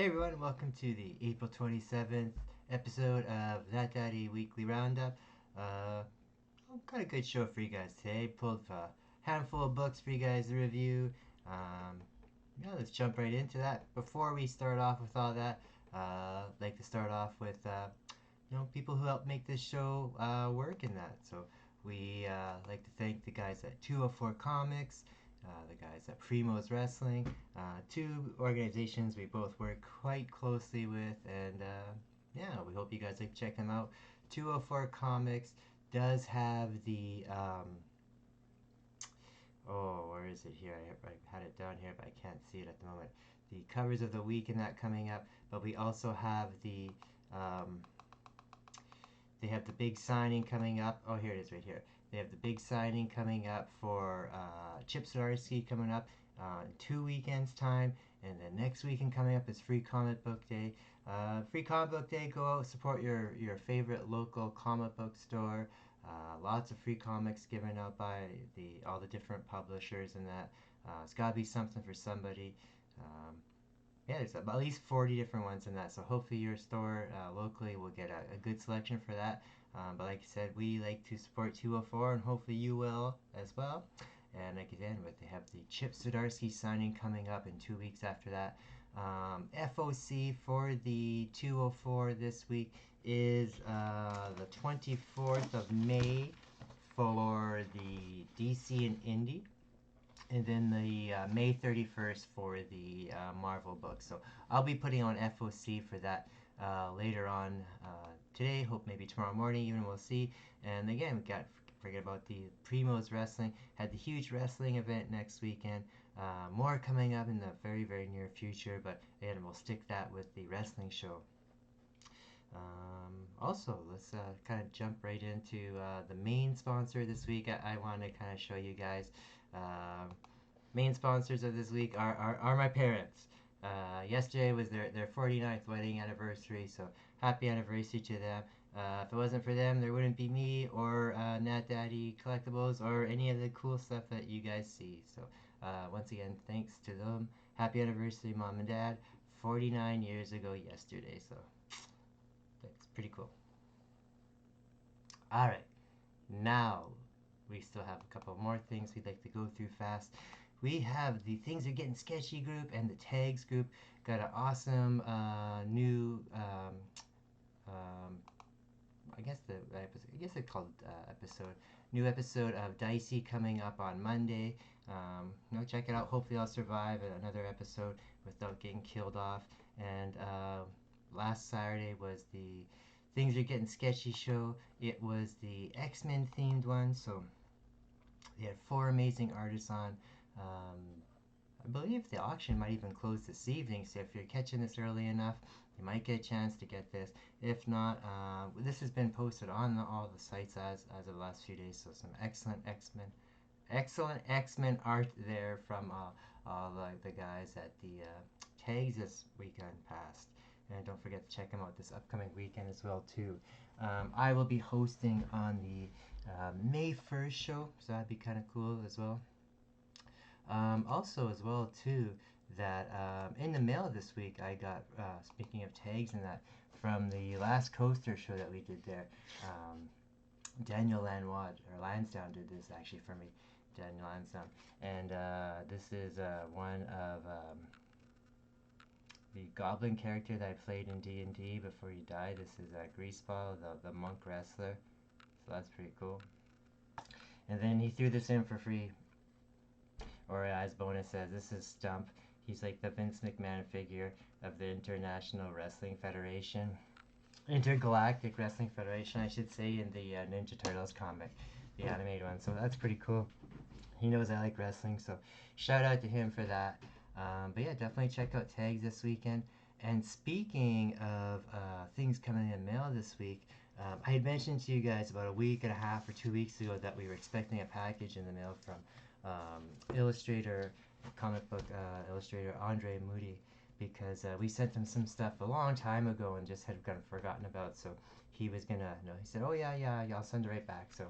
Hey everyone, welcome to the April 27th episode of That Daddy Weekly Roundup. Uh, got a good show for you guys today. Pulled a handful of books for you guys to review. Yeah, let's jump right into that. Before we start off with all that, I'd like to start off with people who help make this show work in that. So we like to thank the guys at 204 Comics, the guys at Primo's Wrestling, two organizations we both work quite closely with, and yeah, we hope you guys like check them out. 204 Comics does have the oh, where is it here? I had it down here, but I can't see it at the moment. The covers of the week and that coming up, but we also have um, they have the big signing coming up. Oh, here it is right here. They have the big signing coming up for Chip Zdarsky coming up in 2 weekends' time. And then next weekend coming up is Free Comic Book Day. Free Comic Book Day, go out, support your favorite local comic book store. Lots of free comics given out by all the different publishers and that. It's got to be something for somebody. Um, yeah, there's at least 40 different ones in that. So hopefully your store locally will get a good selection for that. But like I said, we like to support 204, and hopefully you will as well. And like again, they have the Chip Zdarsky signing coming up in 2 weeks after that. FOC for the 204 this week is the 24th of May for the DC and Indie, and then the May 31st for the Marvel book. So I'll be putting on FOC for that later on today. Hope maybe tomorrow morning even, we'll see. And again, we got forget about the Primo's Wrestling. Had the huge wrestling event next weekend. More coming up in the very near future, but again, we'll stick that with the wrestling show. Also, let's kind of jump right into the main sponsor this week. I want to kind of show you guys. Main sponsors of this week are my parents. Yesterday was their 49th wedding anniversary, so happy anniversary to them. If it wasn't for them, there wouldn't be me or Nat Daddy Collectibles or any of the cool stuff that you guys see. So once again, thanks to them. Happy anniversary, Mom and Dad. 49 years ago yesterday, so that's pretty cool. All right, now we still have a couple more things we'd like to go through fast. We have the Things Are Getting Sketchy group and the Tags group. Got an awesome new, I guess it's called episode. New episode of Dicey coming up on Monday. Check it out. Hopefully, I'll survive another episode without getting killed off. And last Saturday was the Things Are Getting Sketchy show. It was the X-Men themed one, so they had four amazing artists on. I believe the auction might even close this evening, so if you're catching this early enough, you might get a chance to get this. If not, this has been posted on all the sites as of the last few days, so some excellent X-Men art there from all the guys at the tags this weekend past. And don't forget to check them out this upcoming weekend as well too. I will be hosting on the May 1st show, so that'd be kind of cool as well. Also as well too, that in the mail this week I got, speaking of tags and that, from the last coaster show that we did there. Daniel Lansdowne did this actually for me. Daniel Lansdowne. And this is one of the goblin character that I played in D&D before he died. This is Greaseball, the monk wrestler. So that's pretty cool. And then he threw this in for free, or as bonus says, this is Stump. He's like the Vince McMahon figure of the International Wrestling Federation. Intergalactic Wrestling Federation, I should say, in the Ninja Turtles comic, the animated one. So that's pretty cool. He knows I like wrestling, so shout out to him for that. But yeah, definitely check out tags this weekend. And speaking of things coming in the mail this week, I had mentioned to you guys about a week and a half or 2 weeks ago that we were expecting a package in the mail from comic book illustrator Andrea Mutti, because we sent him some stuff a long time ago and just had kind of forgotten about. So he was gonna, he said, "Oh yeah, I'll send it right back." So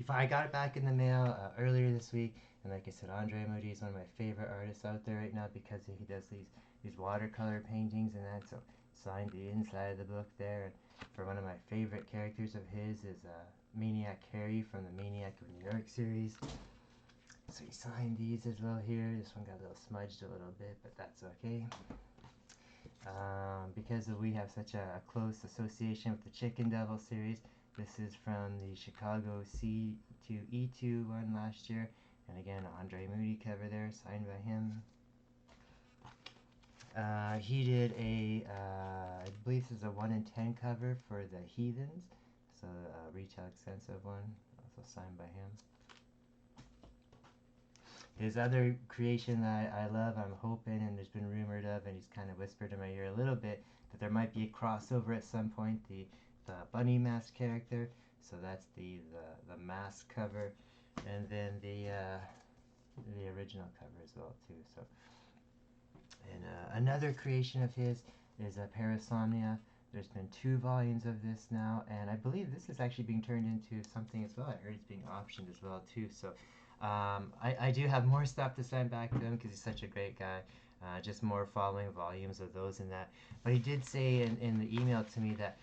I got it back in the mail earlier this week, and like I said, Andrea Mutti is one of my favorite artists out there right now because he does these watercolor paintings and that. So signed the inside of the book there. And for one of my favorite characters of his is Maniac Harry from the Maniac of New York series. So he signed these as well here. This one got a little smudged a little bit, but that's okay. Because we have such a close association with the Chicken Devil series. This is from the Chicago C2E2 one last year. And again, Andrea Mutti cover there, signed by him. He did I believe this is a 1 in 10 cover for the Heathens. So a retail expensive one, also signed by him. His other creation that I love, I'm hoping, and there's been rumored of, and he's kind of whispered in my ear a little bit, that there might be a crossover at some point, the Bunny Mask character. So that's the mask cover, and then the original cover as well too. So, and another creation of his is Parasomnia. There's been 2 volumes of this now, and I believe this is actually being turned into something as well. I heard it's being optioned as well too. So I do have more stuff to send back to him because he's such a great guy. Just more following volumes of those and that. But he did say in the email to me that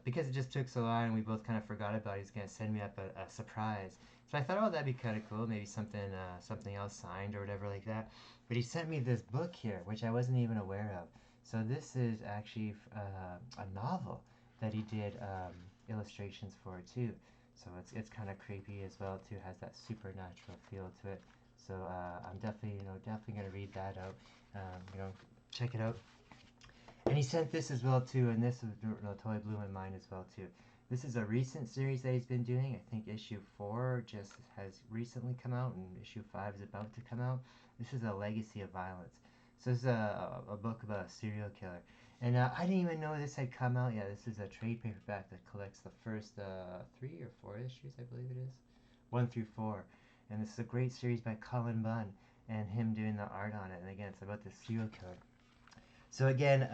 because it just took so long and we both kind of forgot about it, he's going to send me up a surprise. So I thought, oh, that'd be kind of cool. Maybe something else signed or whatever like that. But he sent me this book here, which I wasn't even aware of. So this is actually a novel that he did illustrations for too. So it's kind of creepy as well too. Has that supernatural feel to it. So I'm definitely gonna read that out. Check it out. And he sent this as well too, and this totally blew my mind as well too. This is a recent series that he's been doing. I think issue 4 just has recently come out, and issue 5 is about to come out. This is a Legacy of Violence. So this is a book about a serial killer. And I didn't even know this had come out yet. This is a trade paperback that collects the first 3 or 4 issues, I believe it is. 1 through 4. And this is a great series by Cullen Bunn and him doing the art on it. And again, it's about this serial killer. So again,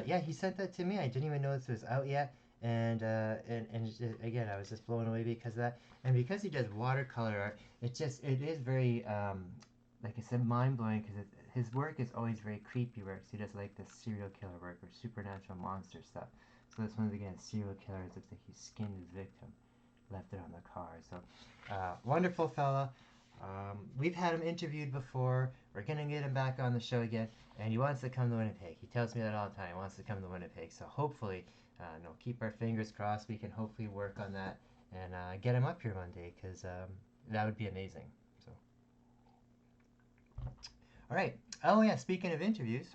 yeah, he sent that to me. I didn't even know this was out yet. And again, I was just blown away because of that. And because he does watercolor art, it is very, like I said, mind-blowing because his work is always very creepy work. So he does like this serial killer work or supernatural monster stuff. So this one's again serial killer. It looks like he skinned his victim, left it on the car. So wonderful fella. We've had him interviewed before. We're gonna get him back on the show again, and he wants to come to Winnipeg. He tells me that all the time. He wants to come to Winnipeg. So hopefully, keep our fingers crossed. We can hopefully work on that and get him up here one day because that would be amazing. So, all right. Oh yeah. Speaking of interviews,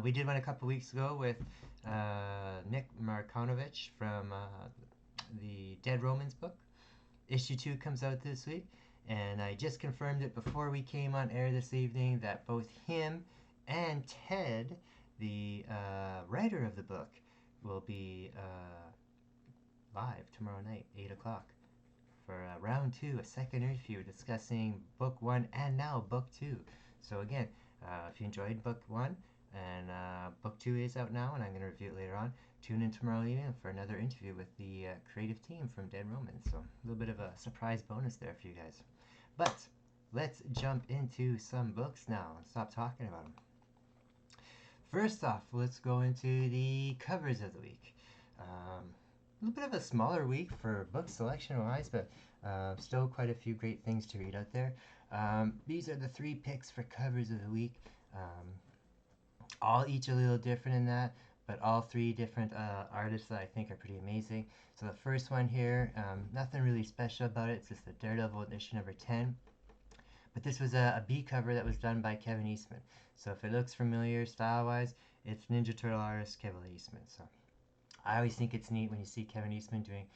we did one a couple weeks ago with Nick Markonovich from the Dead Romans book. Issue 2 comes out this week, and I just confirmed it before we came on air this evening that both him and Ted, the writer of the book, will be live tomorrow night, 8 o'clock, for round 2, a second interview discussing book 1 and now book 2. So again, if you enjoyed book 1, and book 2 is out now, and I'm going to review it later on, tune in tomorrow evening for another interview with the creative team from Dead Romans. So a little bit of a surprise bonus there for you guys. But let's jump into some books now and stop talking about them. First off, let's go into the covers of the week. A little bit of a smaller week for book selection wise, but still quite a few great things to read out there. These are the 3 picks for covers of the week. All each a little different in that, but all 3 different artists that I think are pretty amazing. So the first one here, nothing really special about it. It's just the Daredevil issue number 10. But this was a B cover that was done by Kevin Eastman. So if it looks familiar style-wise, it's Ninja Turtle artist Kevin Eastman. So I always think it's neat when you see Kevin Eastman doing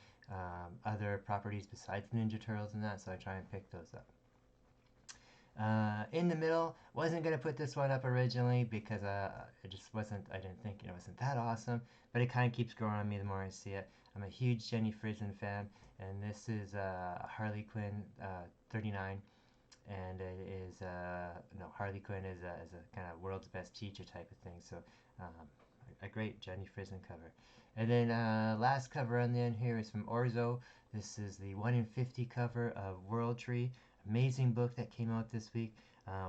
other properties besides Ninja Turtles and that, so I try and pick those up. In the middle, wasn't going to put this one up originally because it just wasn't, I didn't think it wasn't that awesome, but it kind of keeps growing on me the more I see it. I'm a huge Jenny Frison fan, and this is Harley Quinn 39, and it is, Harley Quinn is a kind of world's best teacher type of thing, so a great Jenny Frison cover. And then last cover on the end here is from Orzo. This is the 1 in 50 cover of World Tree. Amazing book that came out this week.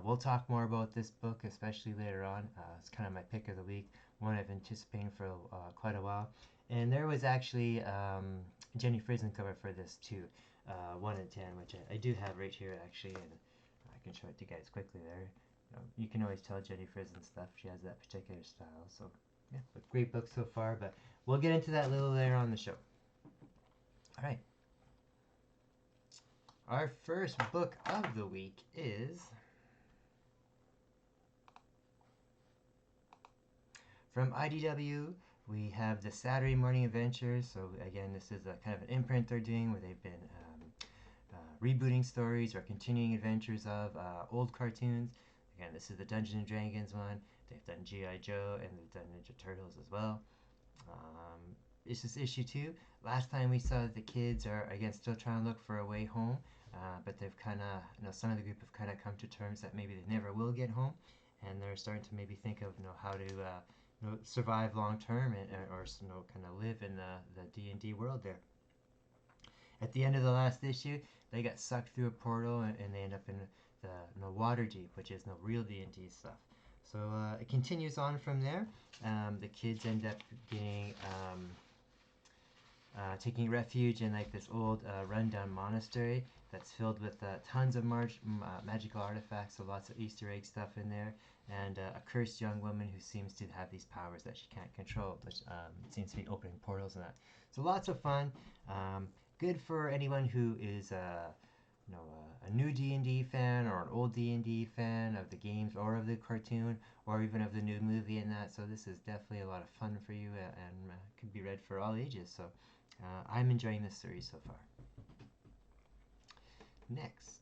We'll talk more about this book, especially later on. It's kind of my pick of the week, one I've anticipated for quite a while. And there was actually Jenny Frison cover for this too, 1 in 10, which I do have right here actually, and I can show it to you guys quickly there. You can always tell Jenny Frison stuff. She has that particular style. So yeah, but great book so far. But we'll get into that a little later on the show. All right. Our first book of the week is from IDW. We have the Saturday Morning Adventures. So again, this is a kind of an imprint they're doing where they've been rebooting stories or continuing adventures of old cartoons. Again, this is the Dungeons and Dragons one. They've done G.I. Joe and they've done Ninja Turtles as well. This is issue 2. Last time we saw that the kids are again still trying to look for a way home, but they've kind of, some of the group have kind of come to terms that maybe they never will get home, and they're starting to maybe think of how to survive long term and or kind of live in the D&D world there. At the end of the last issue, they got sucked through a portal and they end up in the Waterdeep, which is no real D&D stuff. So it continues on from there. The kids end up getting taking refuge in like this old rundown monastery that's filled with tons of magical artifacts, so lots of Easter egg stuff in there, and a cursed young woman who seems to have these powers that she can't control, which seems to be opening portals and that. So lots of fun. Good for anyone who is a new D&D fan or an old D&D fan of the games or of the cartoon or even of the new movie and that. So this is definitely a lot of fun for you and could be read for all ages. So I'm enjoying this series so far. Next.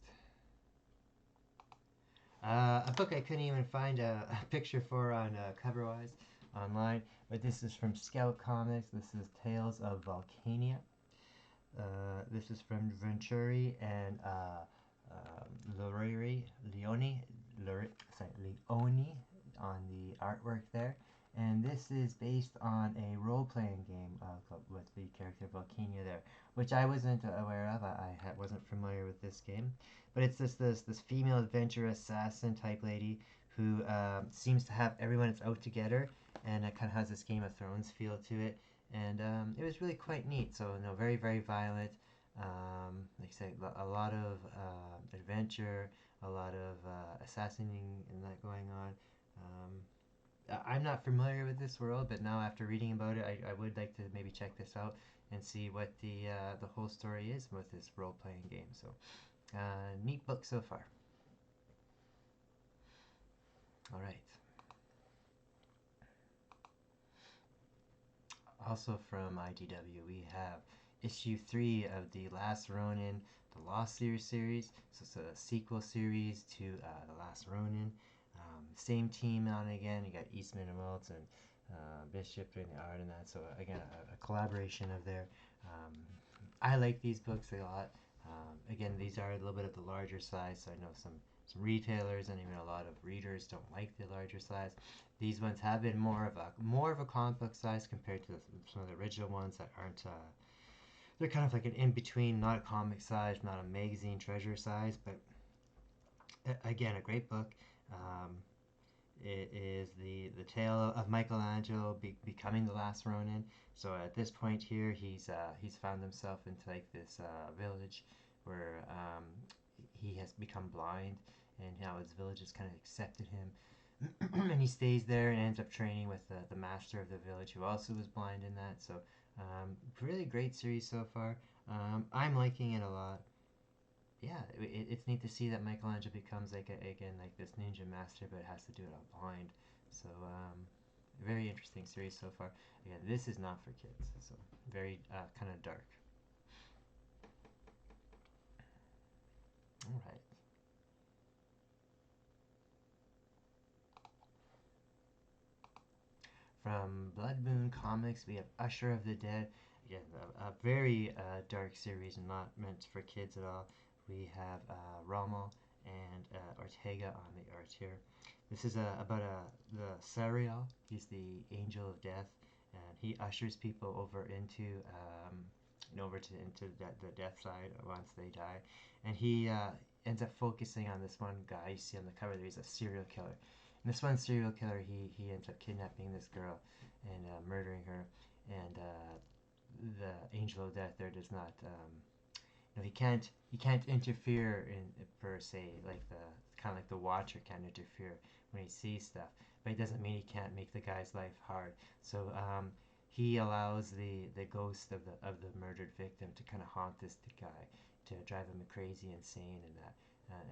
A book I couldn't even find a picture for on cover-wise online, but this is from Scout Comics. This is Tales of Volcania. This is from Venturi and Leone on the artwork there. And this is based on a role-playing game with the character Volcania there, which I wasn't aware of. I wasn't familiar with this game. But it's this female adventure assassin type lady who seems to have everyone that's out together, and it kind of has this Game of Thrones feel to it. And it was really quite neat. So very, very violent. Like I say, a lot of adventure, a lot of assassinating and that going on. I'm not familiar with this world, but now after reading about it, I would like to maybe check this out and see what the whole story is with this role-playing game. So neat book so far. All right. Also from IDW, we have issue 3 of The Last Ronin, the Lost series. So it's a sequel series to The Last Ronin. Same team on it again. You got Eastman and Wells and Bishop doing the art and that. So again, a collaboration of their. I like these books a lot. Again, these are a little bit of the larger size, so I know some retailers and even a lot of readers don't like the larger size. These ones have been more of a comic book size compared to some of the original ones that aren't. They're kind of like an in between, not a comic size, not a magazine treasure size, but again, a great book. It is the tale of Michelangelo becoming the last Ronin. So at this point here, he's found himself into like this village where he has become blind, and now his village has kind of accepted him, and he stays there and ends up training with the master of the village, who also was blind in that. So really great series so far. I'm liking it a lot. Yeah, it's neat to see that Michelangelo becomes like like this ninja master, but has to do it all blind. So very interesting series so far. Again, this is not for kids, so very kind of dark. All right. From Blood Moon Comics, we have Usher of the Dead. Again, a very dark series, not meant for kids at all. We have Rommel and Ortega on the art here. This is about the Sariel. He's the angel of death, and he ushers people over into the death side once they die, and he ends up focusing on this one guy you see on the cover there. He's a serial killer. And this one serial killer, he ends up kidnapping this girl and murdering her, and the angel of death there does not he can't interfere in per se like the kind of like the watcher can't interfere when he sees stuff, but it doesn't mean he can't make the guy's life hard. So he allows the ghost of the murdered victim to kind of haunt this guy, to drive him crazy, insane, and that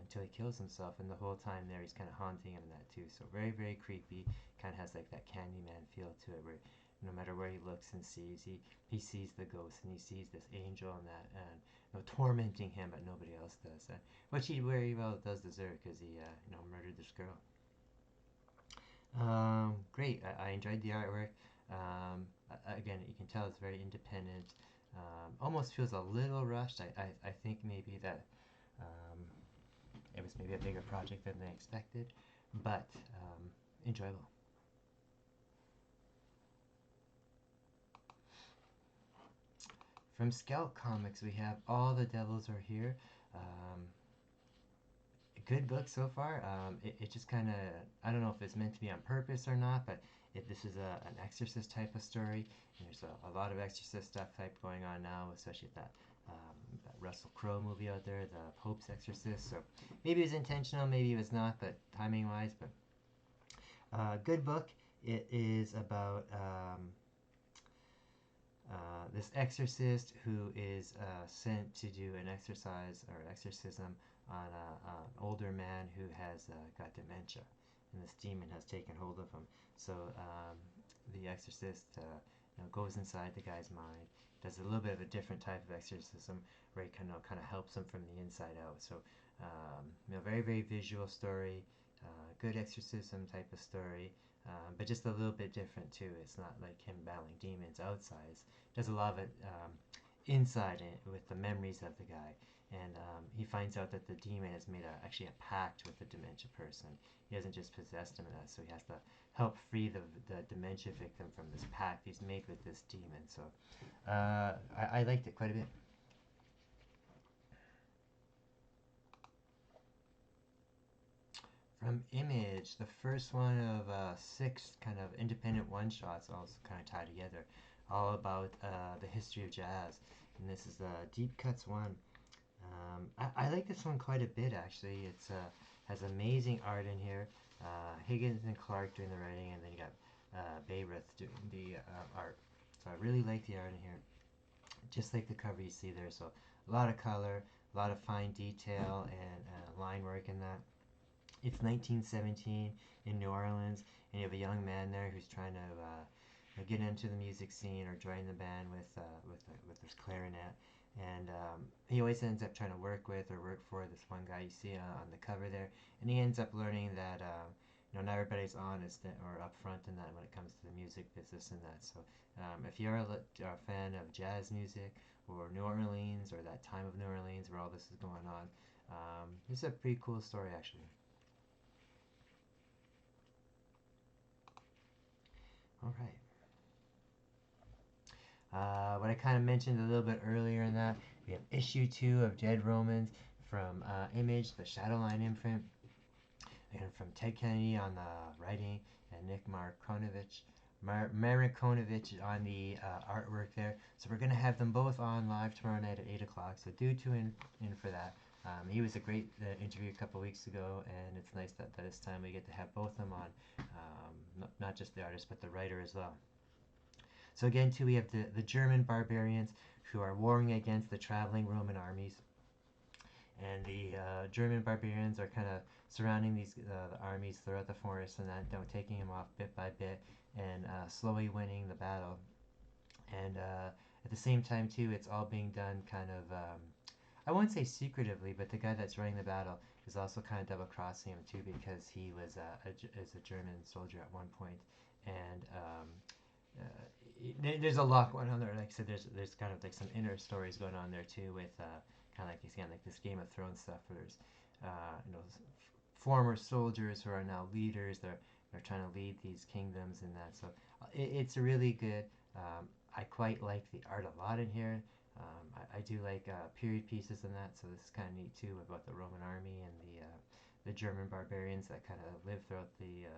until he kills himself. And the whole time there, he's kind of haunting him and that too. So very very creepy. Kind of has like that Candyman feel to it, where no matter where he looks and sees, he sees the ghost and he sees this angel and that and tormenting him, but nobody else does. Which he very well does deserve because he murdered this girl. Great. I enjoyed the artwork. Again, you can tell it's very independent. Almost feels a little rushed. I think maybe that um, it was maybe a bigger project than they expected, but enjoyable. From Scout Comics, we have All the Devils Are Here. Um, Good book so far. It just kind of, I don't know if it's meant to be on purpose or not, but this is an Exorcist type of story. And there's a lot of Exorcist stuff type going on now, especially that Russell Crowe movie out there, the Pope's Exorcist. So maybe it was intentional, maybe it was not, but timing wise. But good book. It is about this exorcist who is sent to do an exercise or exorcism on an older man who has got dementia, and this demon has taken hold of him. So the exorcist goes inside the guy's mind, does a little bit of a different type of exorcism where he kind of helps him from the inside out. So very very visual story, good exorcism type of story. But just a little bit different too. It's not like him battling demons outside. Does a lot of it inside it with the memories of the guy, and he finds out that the demon has made actually a pact with the dementia person. He hasn't just possessed him, so he has to help free the dementia victim from this pact he's made with this demon. So I liked it quite a bit. From Image, the first one of six kind of independent one shots, all kind of tied together, all about the history of jazz. And this is the Deep Cuts one. I like this one quite a bit actually. It's has amazing art in here. Higgins and Clark doing the writing, and then you got Bayreuth doing the art. So I really like the art in here, just like the cover you see there. So a lot of color, a lot of fine detail and line work in that. It's 1917 in New Orleans, and you have a young man there who's trying to get into the music scene or join the band with his clarinet. And he always ends up trying to work with or work for this one guy you see on the cover there, and he ends up learning that not everybody's honest or upfront in that when it comes to the music business and that. So if you're a fan of jazz music or New Orleans or that time of New Orleans where all this is going on, it's a pretty cool story actually. All right. What I kind of mentioned a little bit earlier in that, we have issue 2 of Dead Romans from Image, the Shadowline imprint, and from Ted Kennedy on the writing, and Nick Marikonovich on the artwork there. So we're going to have them both on live tomorrow night at 8 o'clock, so do tune in for that. He was a great interview a couple weeks ago, and it's nice that this time we get to have both of them on, not just the artist, but the writer as well. So again, too, we have the German barbarians who are warring against the traveling Roman armies, and the German barbarians are kind of surrounding the armies throughout the forest and then taking them off bit by bit and slowly winning the battle. And at the same time, too, it's all being done kind of I won't say secretively, but the guy that's running the battle is also kind of double crossing him too because he was is a German soldier at one point, and there's a lot going on there. Like I said, there's kind of like some inner stories going on there too with kind of like again like this Game of Thrones stuff where there's former soldiers who are now leaders. They're trying to lead these kingdoms and that. So it's really good. I quite like the art a lot in here. I do like period pieces in that, so this is kind of neat too about the Roman army and the German barbarians that kind of lived throughout the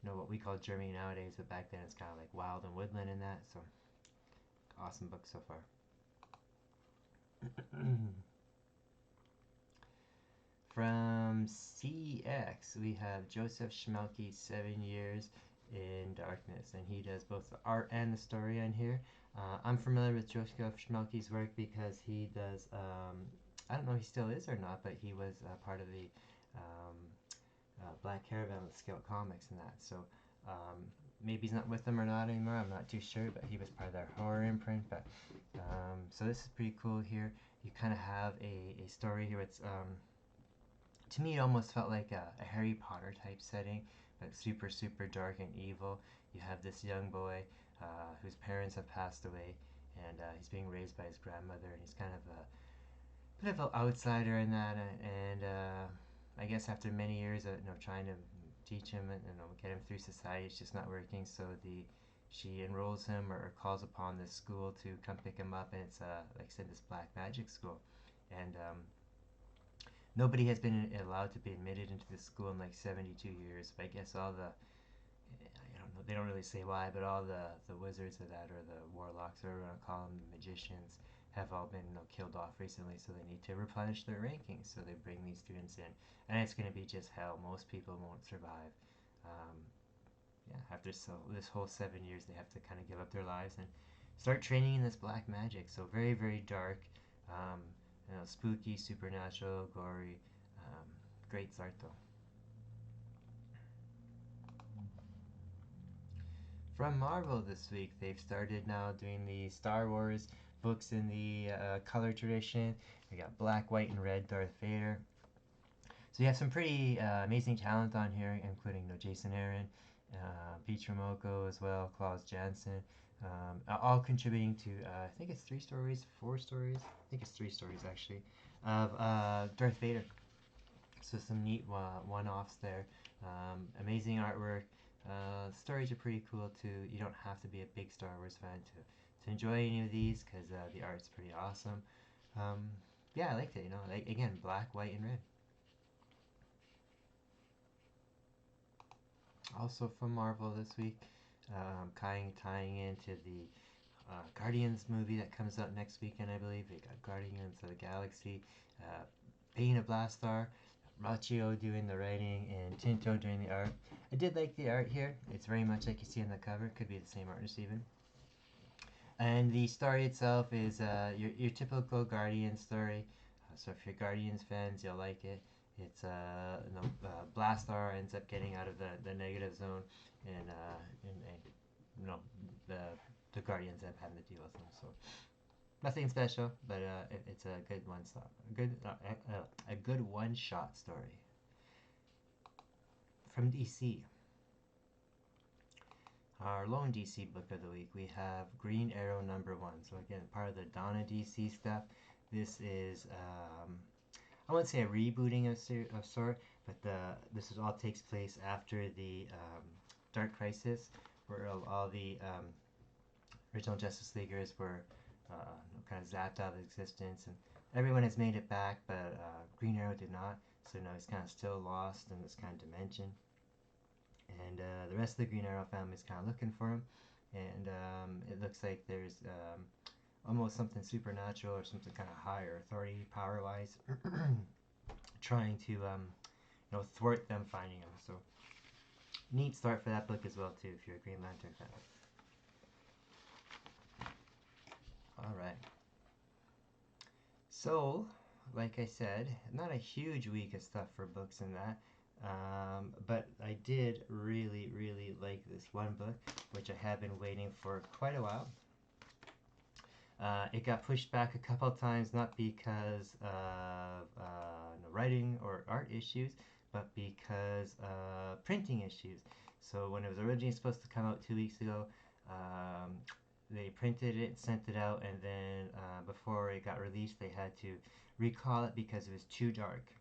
what we call Germany nowadays, but back then it's kind of like wild and woodland in that. So awesome book so far. From CX, we have Joseph Schmelke's 7 Years in Darkness, and he does both the art and the story on here. I'm familiar with Joseph Schmelke's work because he does, I don't know if he still is or not, but he was part of the um, Black Caravan with Scout Comics and that. So um, maybe he's not with them or not anymore. I'm not too sure, but he was part of their horror imprint. But so this is pretty cool here. You kind of have a story here. It's to me, it almost felt like a Harry Potter type setting, but super, super dark and evil. You have this young boy whose parents have passed away, and he's being raised by his grandmother, and he's kind of a bit of an outsider in that. And I guess after many years of trying to teach him and get him through society, it's just not working. So she enrolls him or calls upon this school to come pick him up, and it's like I said, this black magic school, and nobody has been allowed to be admitted into the school in like 72 years. But I guess all the, I don't know, they don't really say why, but all the wizards of that, or the warlocks, or whatever you want to call them, the magicians, have all been killed off recently, so they need to replenish their rankings. So they bring these students in, and it's going to be just hell. Most people won't survive. Um, yeah, after this whole 7 years, they have to kind of give up their lives and start training in this black magic. So very, very dark. Um, spooky, supernatural, gory. Um, Great art though. From Marvel this week, they've started now doing the Star Wars books in the color tradition. They got black, white, and red Darth Vader. So you have some pretty amazing talent on here, including Jason Aaron, Peach Momoko as well, Klaus Janson, all contributing to I think it's 3 stories, 4 stories. I think it's 3 stories actually of Darth Vader. So some neat one-offs there. Amazing artwork. Stories are pretty cool too. You don't have to be a big Star Wars fan to enjoy any of these because the art's pretty awesome. Um, yeah, I liked it. Like again, black, white, and red. Also from Marvel this week, tying into the Guardians movie that comes out next weekend, I believe. We got Guardians of the Galaxy, uh, Bane of Blastar, Rachio doing the writing, and Tinto doing the art. I did like the art here. It's very much like you see on the cover. Could be the same artist even. And the story itself is your typical Guardian story. So if you're Guardians fans, you'll like it. It's Blastar ends up getting out of the negative zone, and the Guardians end up having to deal with him. So nothing special, but it's a good one stop, a good one shot story from DC. Our lone DC book of the week, we have Green Arrow #1. So again, part of the Donna DC stuff. This is I wouldn't say a rebooting of sort, but this is all takes place after the Dark Crisis, where all the original Justice Leaguers were kind of zapped out of existence, and everyone has made it back, but Green Arrow did not. So now he's kind of still lost in this kind of dimension, and the rest of the Green Arrow family is kind of looking for him, and it looks like there's almost something supernatural or something kind of higher authority power-wise trying to thwart them finding him. So neat start for that book as well too if you're a Green Lantern fan. All right. So, like I said, not a huge week of stuff for books and that. But I did really, really like this one book, which I have been waiting for quite a while. It got pushed back a couple of times, not because of no writing or art issues, but because of printing issues. So when it was originally supposed to come out 2 weeks ago, they printed it, sent it out, and then before it got released, they had to recall it because it was too dark.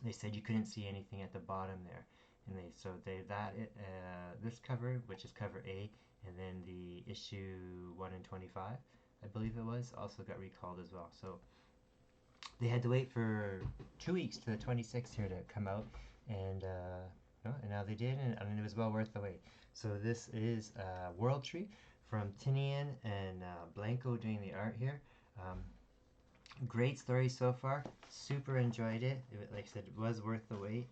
they said you couldn't see anything at the bottom there, and this cover, which is cover A, and then the issue 1 in 25, I believe it was, also got recalled as well. So they had to wait for 2 weeks to the 26th here to come out, and no, and now they did, and it was well worth the wait. So this is World Tree from Tinian and Blanco doing the art here. Um, Great story so far. Super enjoyed it. Like I said, it was worth the wait.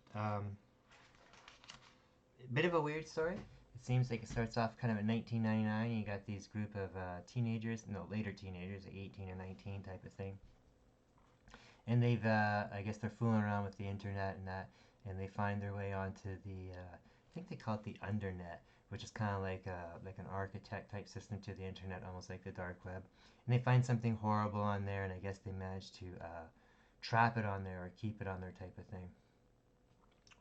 Bit of a weird story. It seems like it starts off kind of in 1999. And you got these group of teenagers, no, later teenagers, like 18 or 19 type of thing. And they've, I guess they're fooling around with the internet and that, and they find their way onto the, I think they call it the undernet, which is kind of like an architect type system to the internet, almost like the dark web. And they find something horrible on there, and I guess they manage to trap it on there or keep it on there type of thing.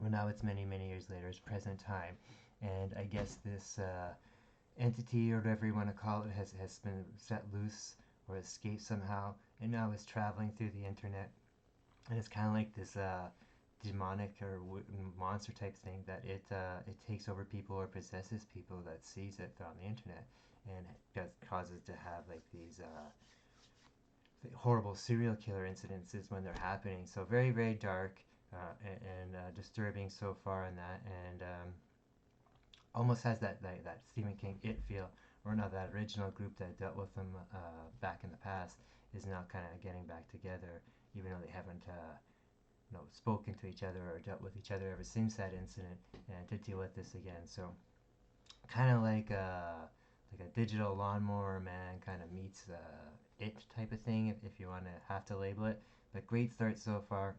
Well, now it's many, many years later, it's present time, and I guess this entity, or whatever you want to call it, has been set loose or escaped somehow, and now is traveling through the internet. And it's kind of like this demonic or monster type thing that it takes over people or possesses people that sees it on the internet, and causes to have like these horrible serial killer incidences when they're happening. So very, very dark and disturbing so far in that, and almost has that Stephen King It feel, or not, that original group that dealt with them back in the past is now kind of getting back together, even though they haven't spoken to each other or dealt with each other ever since that incident, and to deal with this again. So kind of like a digital lawnmower man kind of meets it type of thing, if you want to have to label it. But great start so far.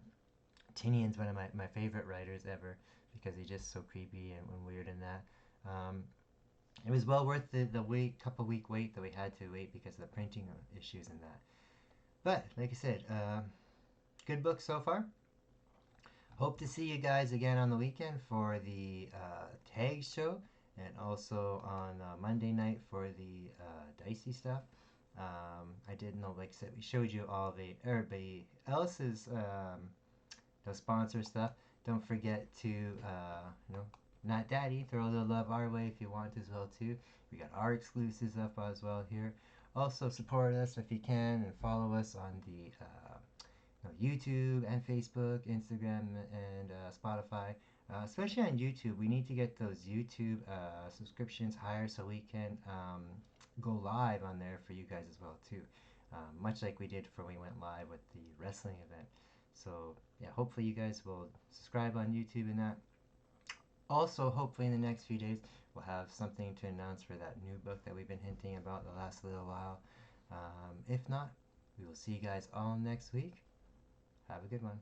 Tinian's one of my favorite writers ever, because he's just so creepy and weird in that. Um, it was well worth the couple week wait that we had to wait because of the printing issues and that. But like I said, good book so far. Hope to see you guys again on the weekend for the tag show, and also on Monday night for the dicey stuff. I did know, like I said, we showed you all the everybody else's the sponsor stuff. Don't forget to not daddy, throw a little love our way if you want as well too. We got our exclusives up as well here. Also support us if you can, and follow us on the YouTube and Facebook, Instagram, and Spotify. Especially on YouTube, we need to get those YouTube subscriptions higher so we can go live on there for you guys as well too. Much like we did for when we went live with the wrestling event. So yeah, hopefully you guys will subscribe on YouTube and that. Also, hopefully in the next few days, we'll have something to announce for that new book that we've been hinting about the last little while. If not, we will see you guys all next week. Have a good one.